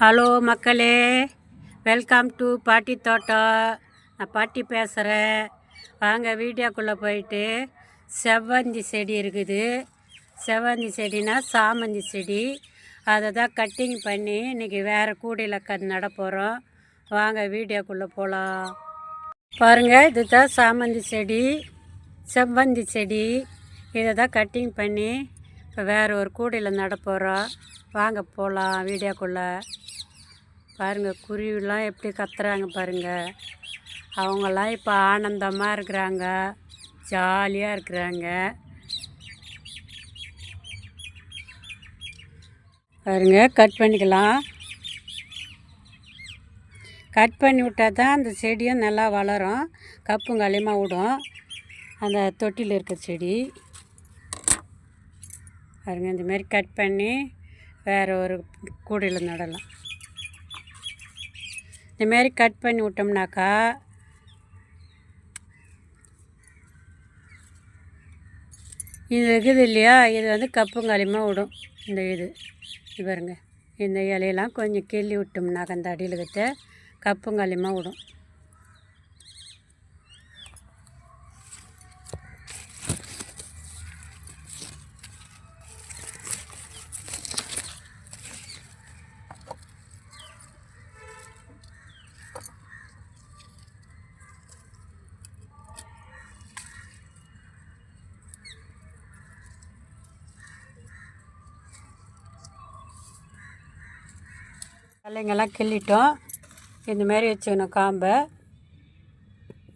Hello மக்களே, welcome to பாட்டி தோட்டம். நான் பாட்டி பேசுகிறேன். வாங்க வீடியோக்குள்ளே போயிட்டு செவ்வந்தி செடி இருக்குது. செவ்வந்தி செடினா சாமந்தி செடி. அதை தான் கட்டிங் பண்ணி இன்றைக்கி வேறு கூடையில் நட போகிறோம். வாங்க வீடியோக்குள்ளே போகலாம். பாருங்கள், இது தான் சாமந்தி செடி, செவ்வந்தி செடி. இதை தான் கட்டிங் பண்ணி இப்போ வேறு ஒரு கூடையில் நட போகிறோம். வாங்க போகலாம் வீடியோக்குள்ளே. பாருங்கள், குருவிலாம் எப்படி கத்துறாங்க பாருங்கள். அவங்கெல்லாம் இப்போ ஆனந்தமாக இருக்கிறாங்க, ஜாலியாக இருக்கிறாங்க. பாருங்கள், கட் பண்ணிக்கலாம். கட் பண்ணி விட்டால் தான் அந்த செடியும் நல்லா வளரும், கப்புங்காலியமாக விடும். அந்த தொட்டியில் இருக்கிற செடி பாருங்கள், இந்தமாரி கட் பண்ணி வேறு ஒரு கூடையில் நடலாம். இந்தமாரி கட் பண்ணி விட்டோம்னாக்கா இது இருக்குது இல்லையா, இது வந்து கப்புங்காலியமாக விடும். இந்த இது பாருங்க, இந்த இலையெல்லாம் கொஞ்சம் கிள்ளி விட்டோம்னாக்கா அந்த அடியில் கிட்ட கப்புங்காலியமாக விடும். இலைங்கெல்லாம் கிள்ளிட்டோம். இந்தமாரி வச்சுக்கணும் காம்பை.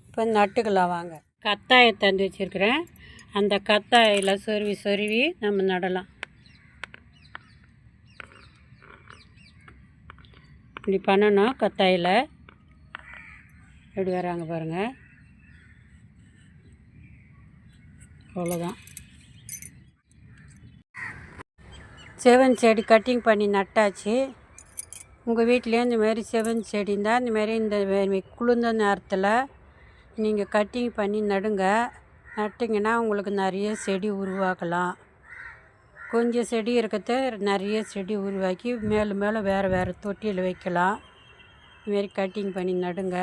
இப்போ நட்டுக்கலாம் வாங்க. கத்தாயை தந்து வச்சுருக்கிறேன். அந்த கத்தாயில் சொருவி நம்ம நடலாம். இப்படி பண்ணணும். கத்தாயில் எப்படி வராங்க பாருங்கள். அவ்வளோதான். செவ்வந்தி செடி கட்டிங் பண்ணி நட்டாச்சு. உங்கள் வீட்லேயும் இந்தமாரி செவ்வந்தி செடி இருந்தால் இந்தமாரி இந்த குளிர்ந்த நேரத்தில் நீங்கள் கட்டிங் பண்ணி நடுங்க. நட்டிங்கன்னா உங்களுக்கு நிறைய செடி உருவாக்கலாம். கொஞ்சம் செடி இருக்கிறத நிறைய செடி உருவாக்கி மேலும் வேறு தொட்டியில் வைக்கலாம். இதுமாரி கட்டிங் பண்ணி நடுங்க.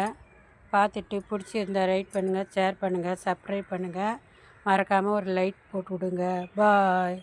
பார்த்துட்டு பிடிச்சிருந்தா ரைட் பண்ணுங்கள், ஷேர் பண்ணுங்கள், சப்ஸ்கிரைப் பண்ணுங்கள். மறக்காமல் ஒரு லைக் போட்டு விடுங்க. பாய்.